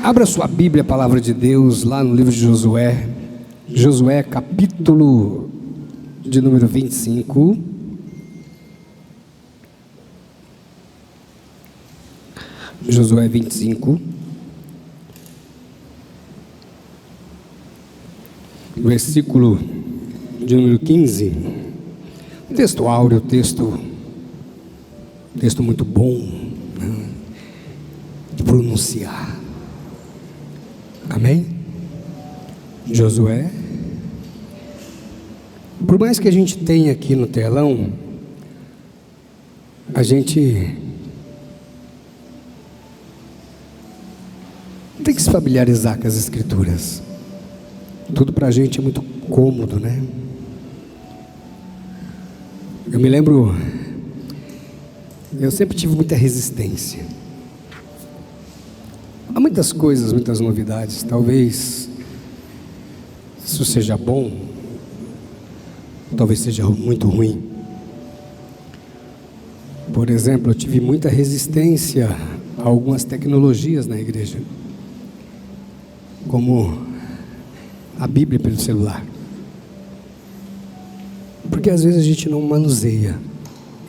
Abra sua Bíblia, a palavra de Deus, lá no livro de Josué. Josué, capítulo de número 25. Josué 25. Versículo de número 15. Texto áureo, texto muito bom, né, de pronunciar. Amém? Josué. Por mais que a gente tenha aqui no telão, a gente tem que se familiarizar com as Escrituras. Tudo para a gente é muito cômodo, né? Eu me lembro, eu sempre tive muita resistência há muitas coisas, muitas novidades. Talvez isso seja bom, talvez seja muito ruim. Por exemplo, eu tive muita resistência a algumas tecnologias na igreja, como a Bíblia pelo celular, porque às vezes a gente não manuseia,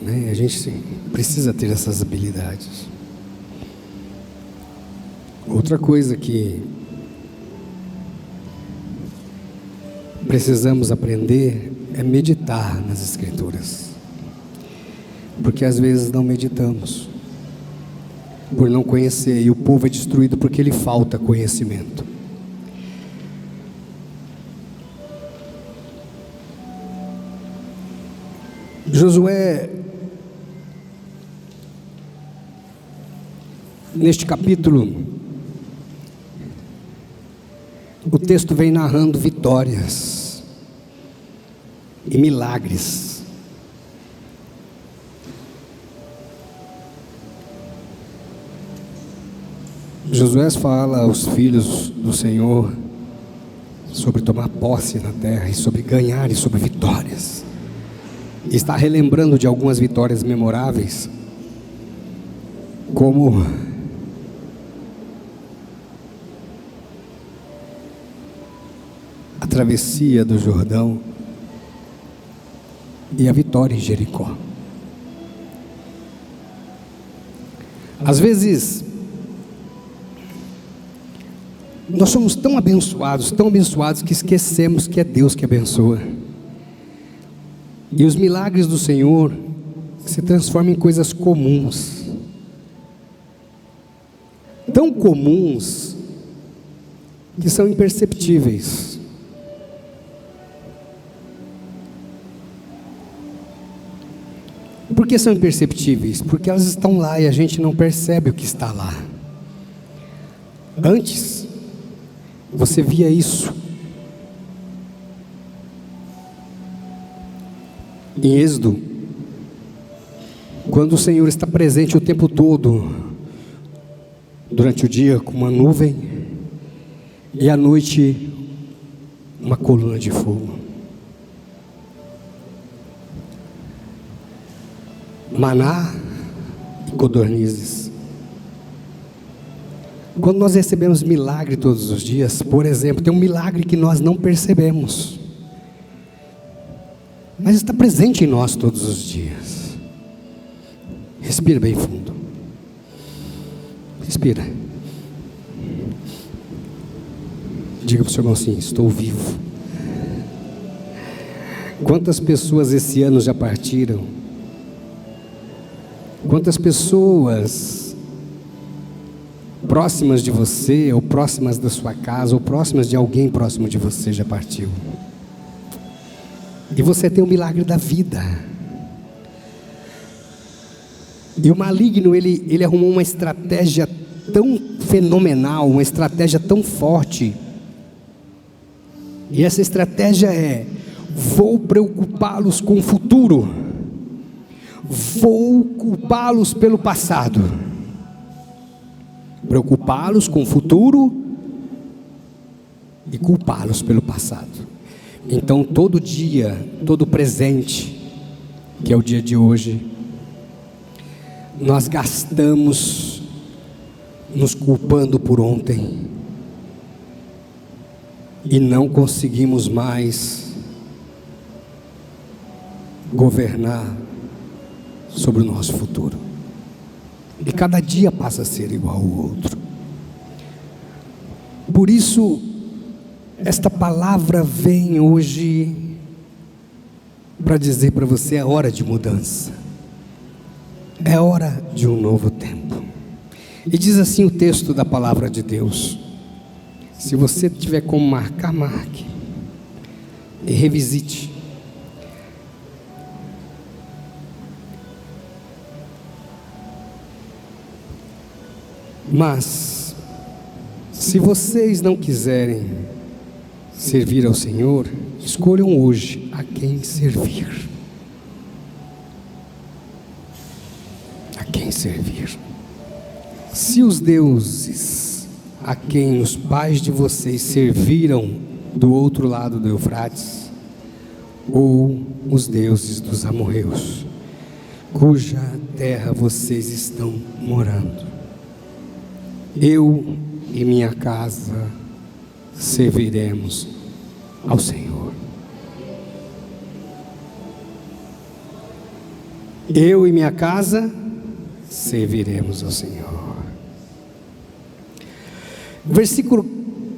né? A gente precisa ter essas habilidades. Outra coisa que precisamos aprender é meditar nas Escrituras, porque às vezes não meditamos por não conhecer, e o povo é destruído porque lhe falta conhecimento. Josué, neste capítulo, o texto vem narrando vitórias e milagres. Josué fala aos filhos do Senhor sobre tomar posse na terra, e sobre ganhar, e sobre vitórias. E está relembrando de algumas vitórias memoráveis, como a travessia do Jordão e a vitória em Jericó. Às vezes nós somos tão abençoados que esquecemos que é Deus que abençoa. E os milagres do Senhor se transformam em coisas comuns, tão comuns que são imperceptíveis. Por que são imperceptíveis? Porque elas estão lá e a gente não percebe o que está lá. Antes, você via isso em Êxodo, quando o Senhor está presente o tempo todo, durante o dia com uma nuvem, e à noite uma coluna de fogo. Maná e codornizes. Quando nós recebemos milagre todos os dias, por exemplo, tem um milagre que nós não percebemos, mas está presente em nós todos os dias. Respira bem fundo. Respira. Diga para o seu irmão assim: estou vivo. Quantas pessoas esse ano já partiram? Quantas pessoas próximas de você, ou próximas da sua casa, ou próximas de alguém próximo de você já partiu? E você tem o milagre da vida. E o maligno, ele arrumou uma estratégia tão fenomenal, uma estratégia tão forte. E essa estratégia é: vou preocupá-los com o futuro, vou culpá-los pelo passado. Preocupá-los com o futuro e culpá-los pelo passado. Então todo dia, todo presente, que é o dia de hoje, nós gastamos nos culpando por ontem, e não conseguimos mais governar sobre o nosso futuro. E cada dia passa a ser igual ao outro. Por isso, esta palavra vem hoje para dizer para você: é hora de mudança, é hora de um novo tempo. E diz assim o texto da palavra de Deus. Se você tiver como marcar, marque e revisite. Mas se vocês não quiserem servir ao Senhor, escolham hoje a quem servir. A quem servir. Se os deuses a quem os pais de vocês serviram do outro lado do Eufrates, ou os deuses dos amorreus, cuja terra vocês estão morando, eu e minha casa serviremos ao Senhor. Eu e minha casa serviremos ao Senhor. Versículo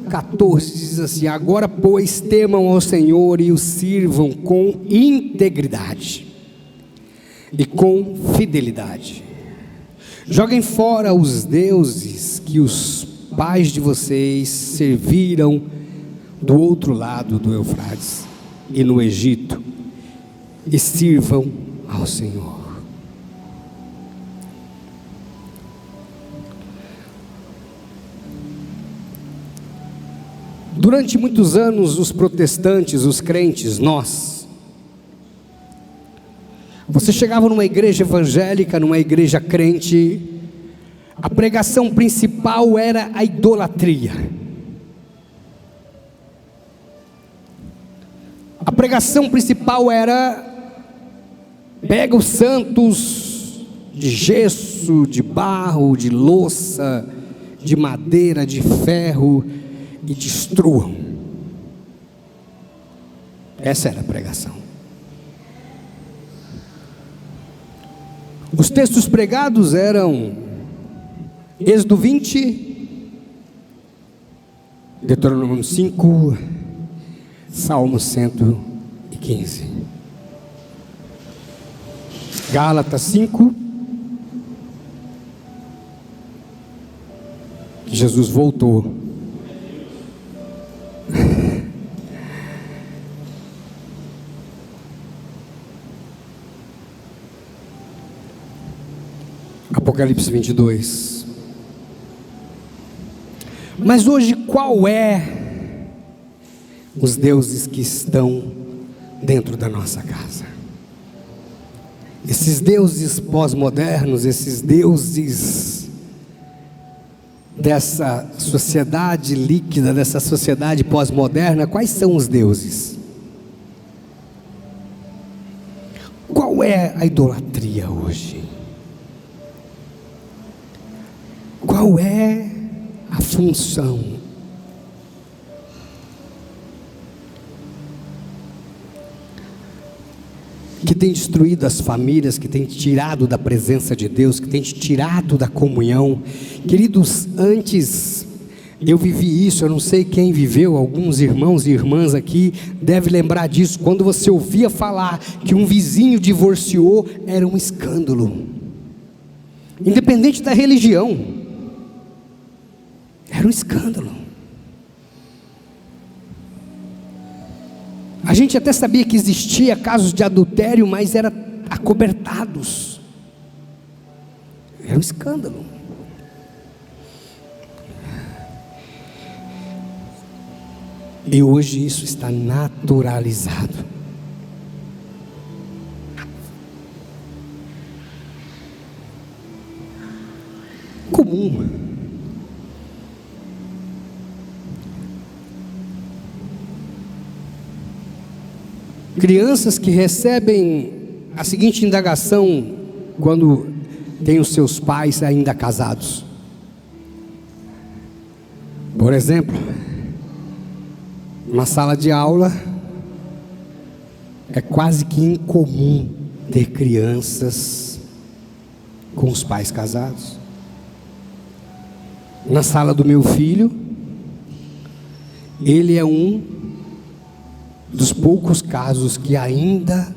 14 diz assim: agora, pois, temam ao Senhor e o sirvam com integridade e com fidelidade. Joguem fora os deuses que os pais de vocês serviram do outro lado do Eufrates e no Egito, e sirvam ao Senhor. Durante muitos anos, os protestantes, os crentes, você chegava numa igreja evangélica, numa igreja crente, a pregação principal era a idolatria. A pregação principal era: pega os santos de gesso, de barro, de louça, de madeira, de ferro e destruam. Essa era a pregação. Os textos pregados eram Êxodo 20, Deuteronômio 5, Salmo 115, Gálatas 5, que Jesus voltou. Apocalipse 22. Mas hoje, qual é os deuses que estão dentro da nossa casa? Esses deuses pós-modernos, esses deuses dessa sociedade líquida, dessa sociedade pós-moderna, quais são os deuses? Qual é a idolatria hoje? Qual é a função? Que tem destruído as famílias, que tem tirado da presença de Deus, que tem tirado da comunhão. Queridos, antes eu vivi isso, eu não sei quem viveu, alguns irmãos e irmãs aqui devem lembrar disso. Quando você ouvia falar que um vizinho divorciou, era um escândalo, independente da religião. Era um escândalo. A gente até sabia que existia casos de adultério, mas era acobertados. Era um escândalo. E hoje isso está naturalizado. Comum. Crianças que recebem a seguinte indagação quando têm os seus pais ainda casados. Por exemplo: Uma sala de aula é quase que incomum ter crianças com os pais casados. Na sala do meu filho, ele é um dos poucos casos que ainda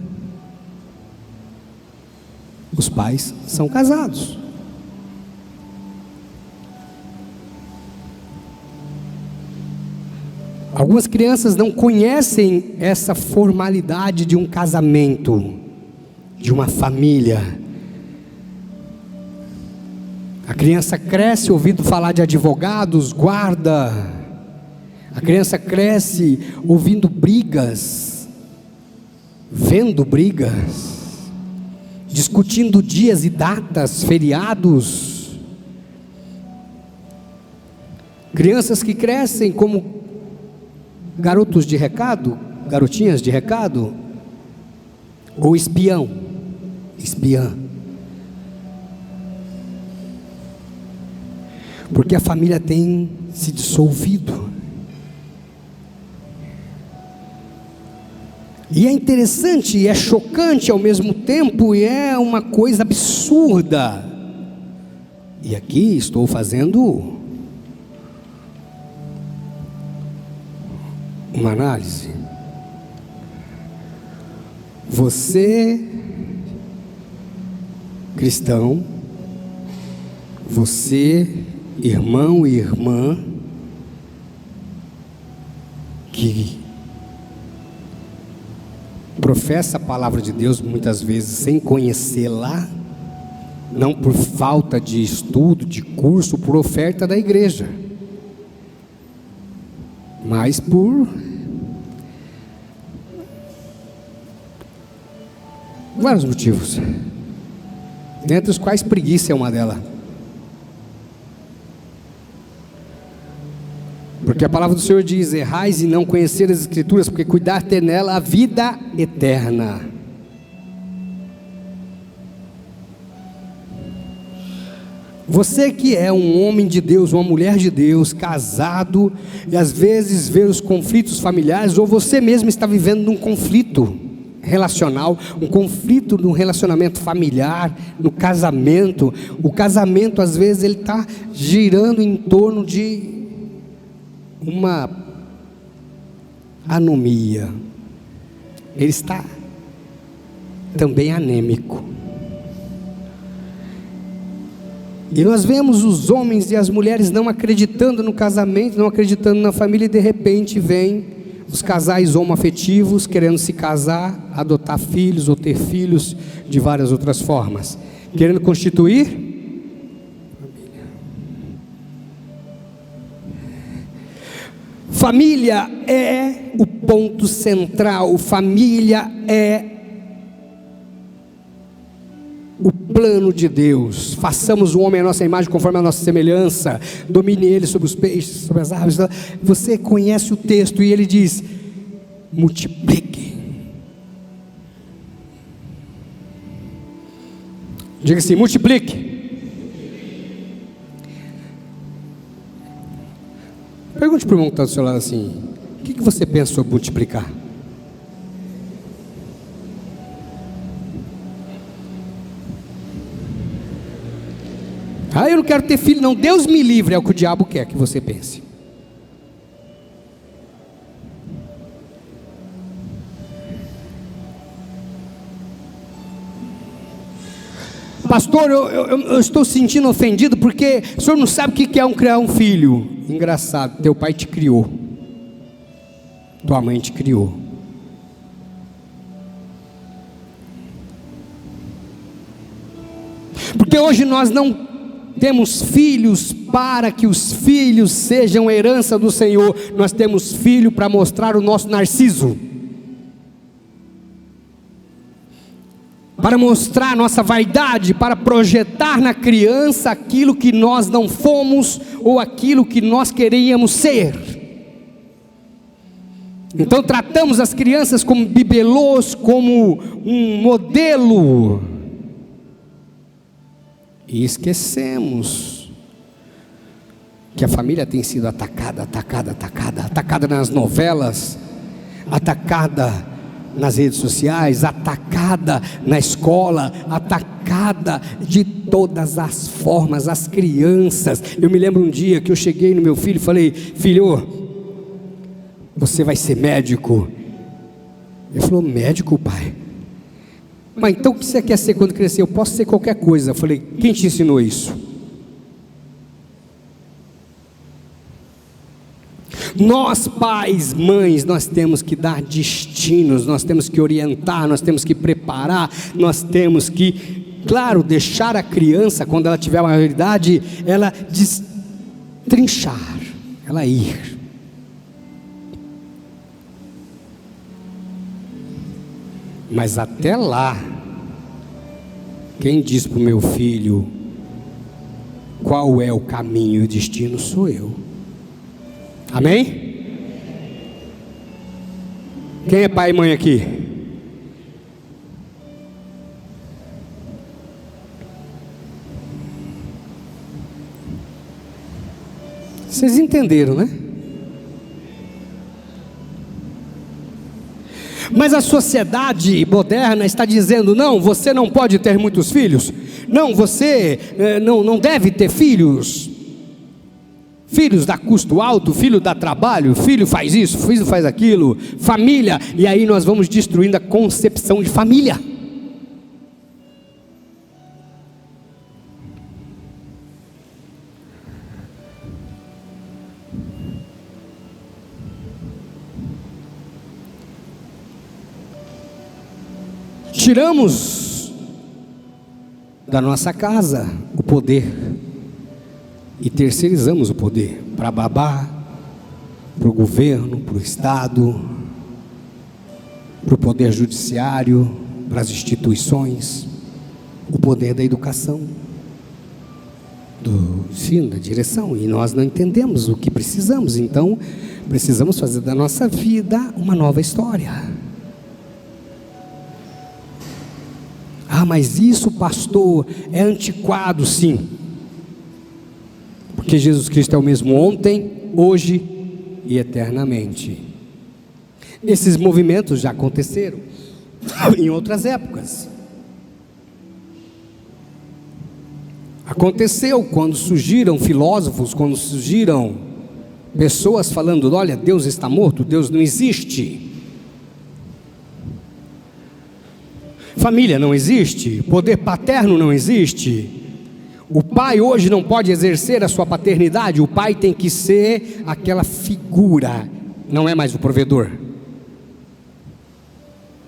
os pais são casados. Algumas crianças não conhecem essa formalidade de um casamento, de uma família. A criança cresce ouvindo falar de advogados, guarda. A criança cresce ouvindo brigas, vendo brigas, discutindo dias e datas, feriados. Crianças que crescem como garotos de recado, garotinhas de recado, ou espiã. Porque a família tem se dissolvido. E é interessante, e é chocante ao mesmo tempo, e é uma coisa absurda. E aqui estou fazendo uma análise. Você, cristão, você, irmão e irmã, que professa a palavra de Deus muitas vezes sem conhecê-la, não por falta de estudo, de curso, por oferta da igreja, mas por vários motivos, dentre os quais preguiça é uma delas. Porque a palavra do Senhor diz: errais e não conhecer as Escrituras, porque cuidar ter nela a vida eterna. Você que é um homem de Deus, uma mulher de Deus, casado, e às vezes vê os conflitos familiares, ou você mesmo está vivendo num conflito relacional, um conflito no relacionamento familiar, no casamento. O casamento às vezes ele está girando em torno de uma anomia. Ele está também anêmico. E nós vemos os homens e as mulheres não acreditando no casamento, não acreditando na família, e de repente vem os casais homoafetivos querendo se casar, adotar filhos ou ter filhos de várias outras formas, querendo constituir família. É o ponto central. Família é o plano de Deus. Façamos o homem à nossa imagem, conforme a nossa semelhança, domine ele sobre os peixes, sobre as aves. Você conhece o texto e ele diz: multiplique. Diga assim: multiplique. Pergunte para o irmão que está do seu lado assim: o que você pensa sobre multiplicar? Ah, eu não quero ter filho não. Deus me livre, é o que o diabo quer que você pense. Pastor, eu estou sentindo ofendido porque o senhor não sabe o que é criar um filho. Engraçado, teu pai te criou, tua mãe te criou. Porque hoje nós não temos filhos para que os filhos sejam herança do Senhor. Nós temos filho para mostrar o nosso narciso, para mostrar nossa vaidade, para projetar na criança aquilo que nós não fomos ou aquilo que nós queríamos ser. Então tratamos as crianças como bibelôs, como um modelo, e esquecemos que a família tem sido atacada nas novelas, atacada nas redes sociais, atacada na escola, atacada de todas as formas, as crianças. Eu me lembro um dia que eu cheguei no meu filho e falei: filho, você vai ser médico? Ele falou: médico, pai? Mas então o que você quer ser quando crescer? Eu posso ser qualquer coisa. Eu falei: quem te ensinou isso? Nós pais, mães, nós temos que dar destinos, nós temos que orientar, nós temos que preparar, nós temos que, claro, deixar a criança, quando ela tiver a maioridade, ela destrinchar, ela ir. Mas até lá, quem diz para o meu filho qual é o caminho e o destino sou eu. Amém? Quem é pai e mãe aqui? Vocês entenderam, né? Mas a sociedade moderna está dizendo: não, você não pode ter muitos filhos. Não, você não deve ter filhos. Filhos dá custo alto, filho dá trabalho, filho faz isso, filho faz aquilo, família, e aí nós vamos destruindo a concepção de família. Tiramos da nossa casa o poder e terceirizamos o poder para babá, para o governo, para o Estado, para o poder judiciário, para as instituições, o poder da educação, do ensino, da direção, e nós não entendemos o que precisamos. Então precisamos fazer da nossa vida uma nova história. Ah, mas isso, pastor, é antiquado. Sim, porque Jesus Cristo é o mesmo ontem, hoje e eternamente. Esses movimentos já aconteceram em outras épocas. Aconteceu quando surgiram filósofos, quando surgiram pessoas falando: olha, Deus está morto, Deus não existe. Família não existe, poder paterno não existe. O pai hoje não pode exercer a sua paternidade, o pai tem que ser aquela figura, não é mais o provedor.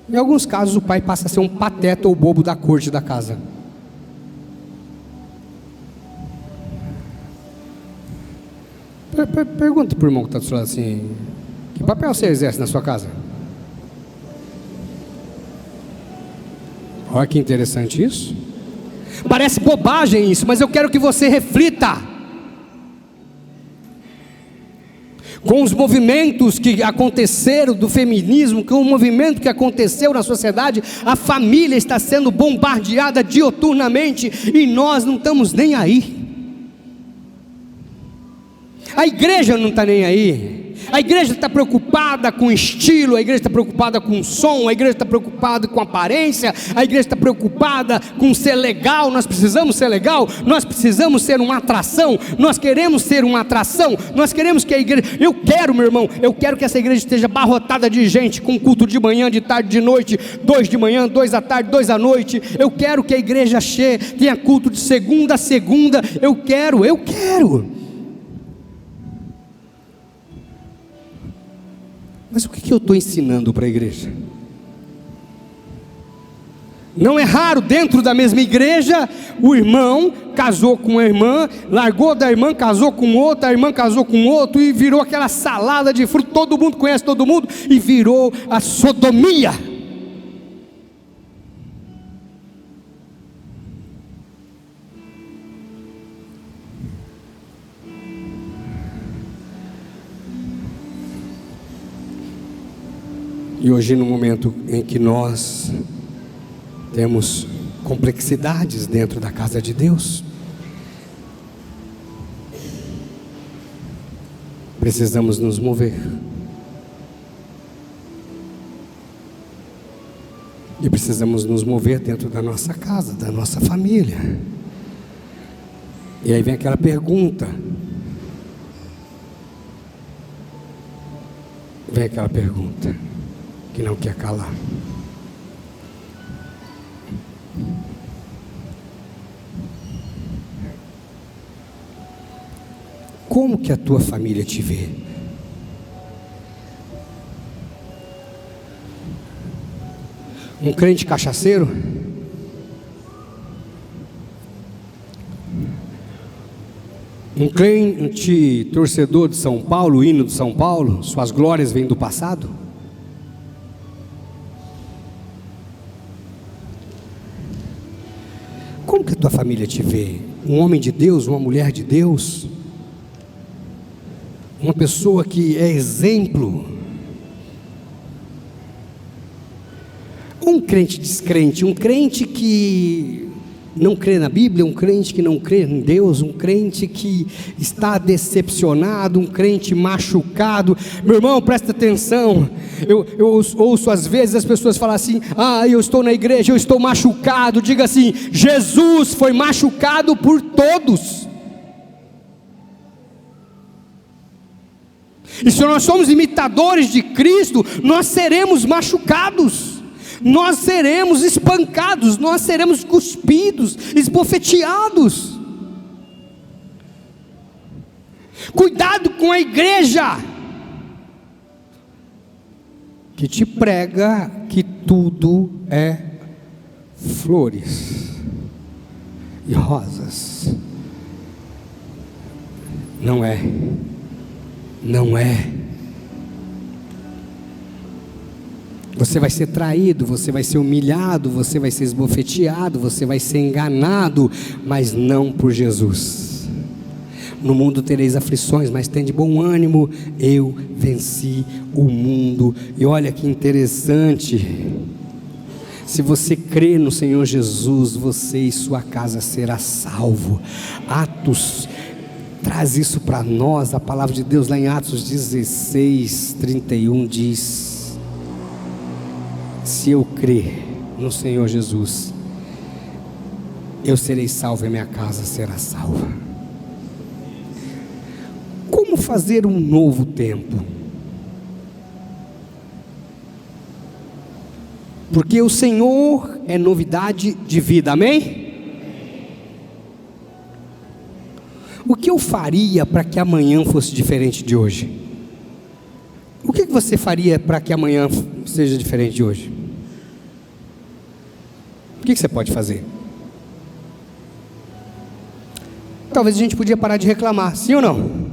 Em alguns casos o pai passa a ser um pateta ou bobo da corte da casa. Pergunta para o irmão que está do seu lado assim: que papel você exerce na sua casa? Olha que interessante isso. Parece bobagem isso, mas eu quero que você reflita. Com os movimentos que aconteceram do feminismo, com o movimento que aconteceu na sociedade, a família está sendo bombardeada dioturnamente e nós não estamos nem aí. A igreja não está nem aí. A igreja está preocupada com estilo, a igreja está preocupada com som, a igreja está preocupada com aparência, a igreja está preocupada com ser legal. Nós precisamos ser legal, nós precisamos ser uma atração, nós queremos ser uma atração, nós queremos que a igreja, eu quero, meu irmão, eu quero que essa igreja esteja abarrotada de gente, com culto de manhã, de tarde, de noite, 2 de manhã, 2 à tarde, 2 à noite. Eu quero que a igreja tenha culto de segunda a segunda. Eu quero. Mas o que eu estou ensinando para a igreja? Não é raro dentro da mesma igreja, o irmão casou com a irmã, largou da irmã, casou com outra, a irmã casou com outro, e virou aquela salada de fruto, todo mundo conhece todo mundo, e virou a sodomia. E hoje, no momento em que nós temos complexidades dentro da casa de Deus, precisamos nos mover. E precisamos nos mover dentro da nossa casa, da nossa família. E aí vem aquela pergunta. Vem aquela pergunta que não quer calar. Como que a tua família te vê? Um crente cachaceiro? Um crente torcedor de São Paulo, hino de São Paulo, suas glórias vêm do passado? Como que a tua família te vê? Um homem de Deus, uma mulher de Deus? Uma pessoa que é exemplo? Um crente descrente, um crente que não crê na Bíblia, um crente que não crê em Deus, um crente que está decepcionado, um crente machucado. Meu irmão, presta atenção. Eu ouço às vezes as pessoas falar assim: eu estou na igreja, eu estou machucado. Diga assim: Jesus foi machucado por todos. E se nós somos imitadores de Cristo, nós seremos machucados, nós seremos espancados, nós seremos cuspidos, esbofeteados. Cuidado com a igreja que te prega que tudo é flores e rosas. Não é. Não é. Você vai ser traído, você vai ser humilhado, você vai ser esbofeteado, você vai ser enganado, mas não por Jesus. No mundo tereis aflições, mas tende bom ânimo, eu venci o mundo. E olha que interessante, se você crê no Senhor Jesus, você e sua casa será salvo. Atos traz isso para nós. A palavra de Deus lá em Atos 16:31 diz: se eu crer no Senhor Jesus, eu serei salvo e minha casa será salva. Como fazer um novo tempo? Porque o Senhor é novidade de vida, amém? O que eu faria para que amanhã fosse diferente de hoje? O que você faria para que amanhã seja diferente de hoje? O que você pode fazer? Talvez a gente podia parar de reclamar, sim ou não?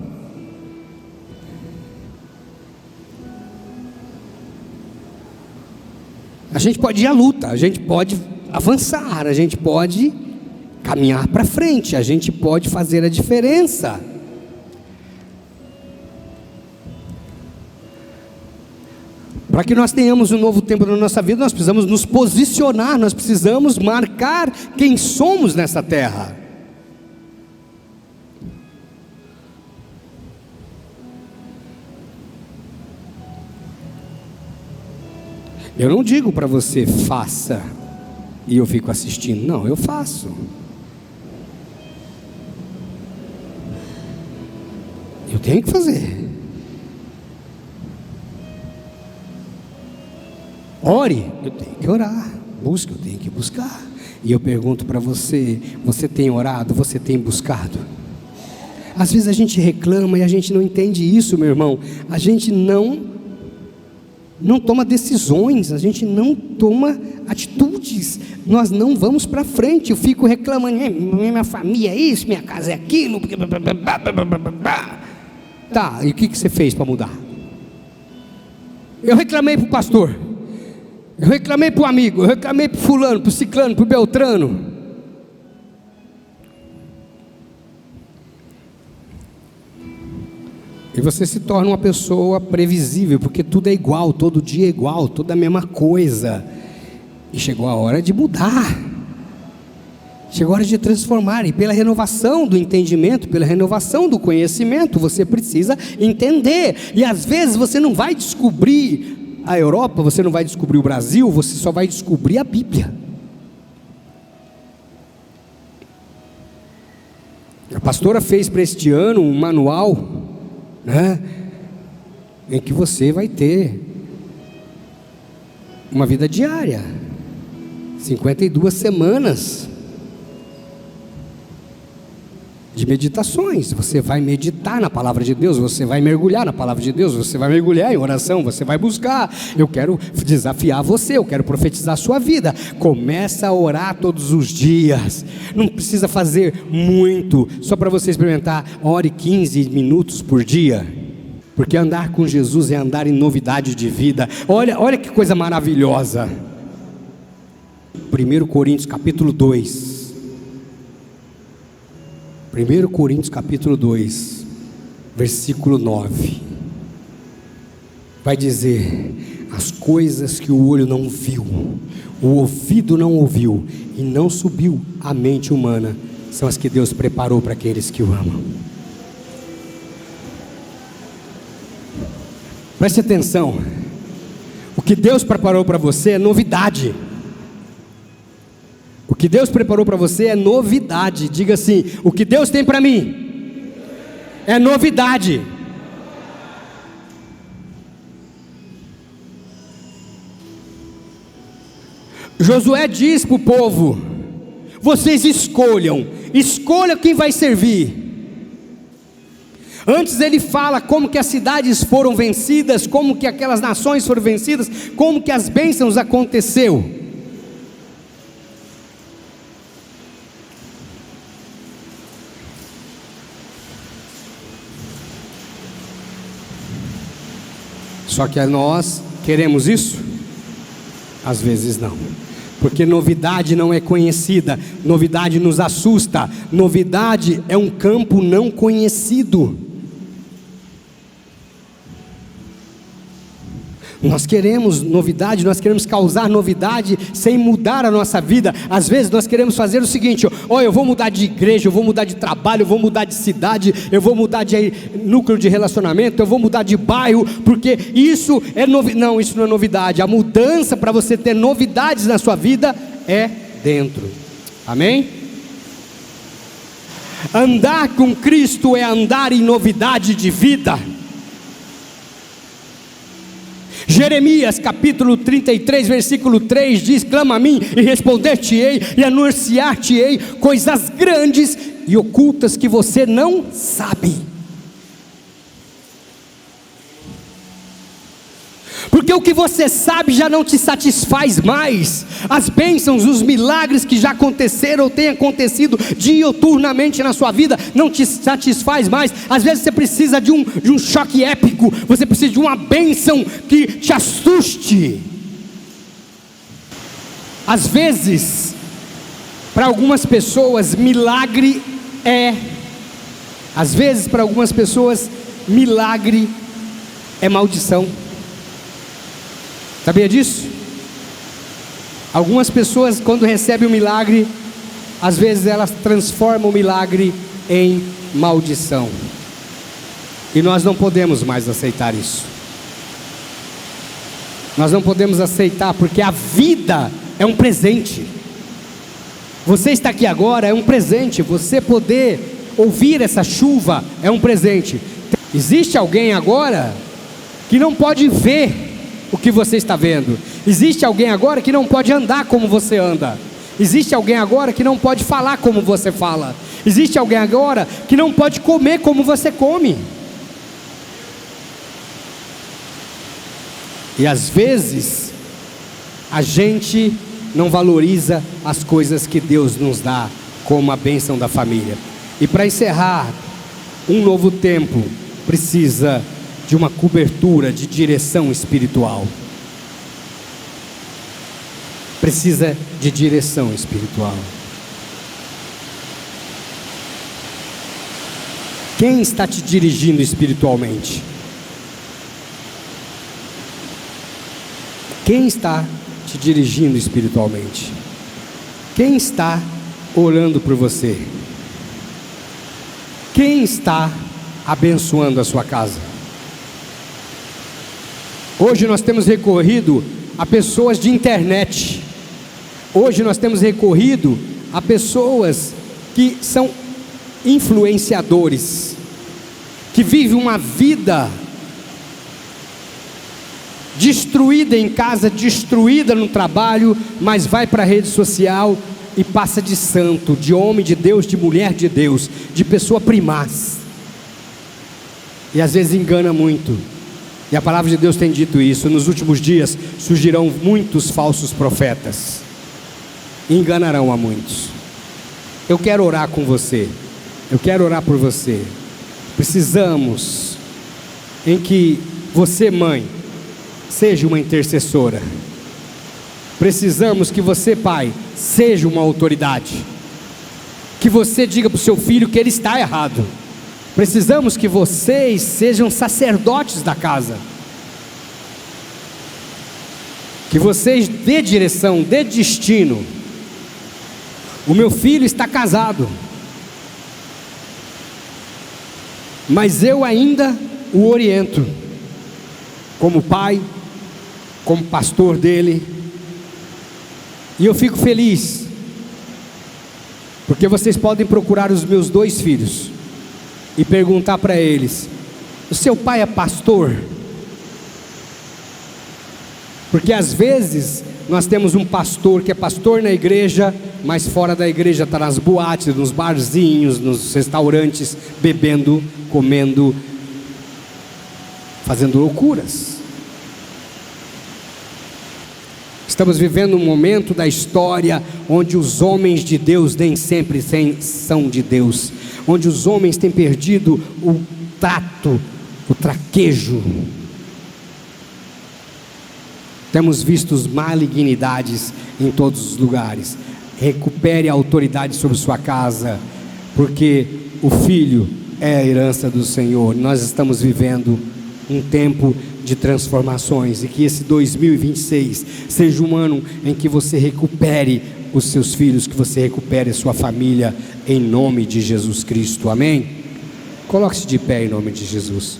A gente pode ir à luta, a gente pode avançar, a gente pode caminhar para frente, a gente pode fazer a diferença. Para que nós tenhamos um novo tempo na nossa vida, nós precisamos nos posicionar, nós precisamos marcar quem somos nessa terra. Eu não digo para você faça e eu fico assistindo, não, eu faço. Eu tenho que fazer. Ore, eu tenho que orar. Busque, eu tenho que buscar. E eu pergunto para você: você tem orado? Você tem buscado? Às vezes a gente reclama e a gente não entende isso, meu irmão. A gente não toma decisões, a gente não toma atitudes, nós não vamos para frente. Eu fico reclamando: minha família é isso, minha casa é aquilo. Tá, e o que você fez para mudar? Eu reclamei para o pastor, eu reclamei para o amigo, eu reclamei para o fulano, para o ciclano, para o beltrano. E você se torna uma pessoa previsível, porque tudo é igual, todo dia é igual, tudo é a mesma coisa. E chegou a hora de mudar. Chegou a hora de transformar, e pela renovação do entendimento, pela renovação do conhecimento, você precisa entender. E às vezes você não vai descobrir a Europa, você não vai descobrir o Brasil, você só vai descobrir a Bíblia. A pastora fez para este ano um manual, né, em que você vai ter uma vida diária, 52 semanas de meditações. Você vai meditar na palavra de Deus, você vai mergulhar na palavra de Deus, você vai mergulhar em oração, você vai buscar. Eu quero desafiar você, eu quero profetizar a sua vida. Começa a orar todos os dias, não precisa fazer muito, só para você experimentar. Ore 15 minutos por dia, porque andar com Jesus é andar em novidade de vida. Olha que coisa maravilhosa. 1 Coríntios capítulo 2, 1 Coríntios capítulo 2, versículo 9, vai dizer: as coisas que o olho não viu, o ouvido não ouviu, e não subiu à mente humana, são as que Deus preparou para aqueles que o amam. Preste atenção, o que Deus preparou para você é novidade. O que Deus preparou para você é novidade. Diga assim: o que Deus tem para mim é novidade. Josué diz para o povo: vocês escolham quem vai servir. Antes ele fala como que as cidades foram vencidas, como que aquelas nações foram vencidas, como que as bênçãos aconteceu. Só que nós queremos isso? Às vezes não, porque novidade não é conhecida, novidade nos assusta, novidade é um campo não conhecido. Nós queremos novidade, nós queremos causar novidade sem mudar a nossa vida. Às vezes nós queremos fazer o seguinte: eu vou mudar de igreja, eu vou mudar de trabalho, eu vou mudar de cidade, eu vou mudar de núcleo de relacionamento, eu vou mudar de bairro, porque isso é novidade. Não, isso não é novidade. A mudança para você ter novidades na sua vida é dentro. Amém? Andar com Cristo é andar em novidade de vida. Jeremias capítulo 33 versículo 3 diz: clama a mim e responder-te-ei, e anunciar-te-ei coisas grandes e ocultas que você não sabe. Porque o que você sabe já não te satisfaz mais. As bênçãos, os milagres que já aconteceram ou têm acontecido diuturnamente na sua vida não te satisfaz mais. Às vezes você precisa de um choque épico, você precisa de uma bênção que te assuste. Às vezes, para algumas pessoas, milagre é maldição. Sabia disso? Algumas pessoas, quando recebem um milagre, às vezes elas transformam o milagre em maldição. E nós não podemos mais aceitar isso. Nós não podemos aceitar, porque a vida é um presente. Você está aqui agora é um presente. Você poder ouvir essa chuva é um presente. Existe alguém agora que não pode ver o que você está vendo. Existe alguém agora que não pode andar como você anda. Existe alguém agora que não pode falar como você fala. Existe alguém agora que não pode comer como você come. E às vezes a gente não valoriza as coisas que Deus nos dá, como a bênção da família. E para encerrar, um novo tempo precisa de uma cobertura de direção espiritual. Precisa de direção espiritual. Quem está te dirigindo espiritualmente? Quem está te dirigindo espiritualmente? Quem está orando por você. Quem está abençoando a sua casa? Hoje nós temos recorrido a pessoas de internet. Hoje nós temos recorrido a pessoas que são influenciadores, que vivem uma vida destruída em casa, destruída no trabalho, mas vai para a rede social e passa de santo, de homem de Deus, de mulher de Deus, de pessoa primaz, e às vezes engana muito. E a palavra de Deus tem dito isso: nos últimos dias surgirão muitos falsos profetas, e enganarão a muitos. Eu quero orar com você, eu quero orar por você. Precisamos em que você, mãe, seja uma intercessora. Precisamos que você, pai, seja uma autoridade, que você diga para o seu filho que ele está errado. Precisamos que vocês sejam sacerdotes da casa, que vocês dê direção, dê destino. O meu filho está casado, mas eu ainda o oriento, como pai, como pastor dele. E eu fico feliz, porque vocês podem procurar os meus 2 filhos e perguntar para eles: o seu pai é pastor? Porque às vezes nós temos um pastor que é pastor na igreja, mas fora da igreja está nas boates, nos barzinhos, nos restaurantes, bebendo, comendo, fazendo loucuras. Estamos vivendo um momento da história onde os homens de Deus nem sempre são de Deus, onde os homens têm perdido o tato, o traquejo. Temos visto malignidades em todos os lugares. Recupere a autoridade sobre sua casa, porque o filho é a herança do Senhor. Nós estamos vivendo um tempo de transformações, e que esse 2026 seja um ano em que você recupere os seus filhos, que você recupere a sua família, em nome de Jesus Cristo, amém? Coloque-se de pé em nome de Jesus.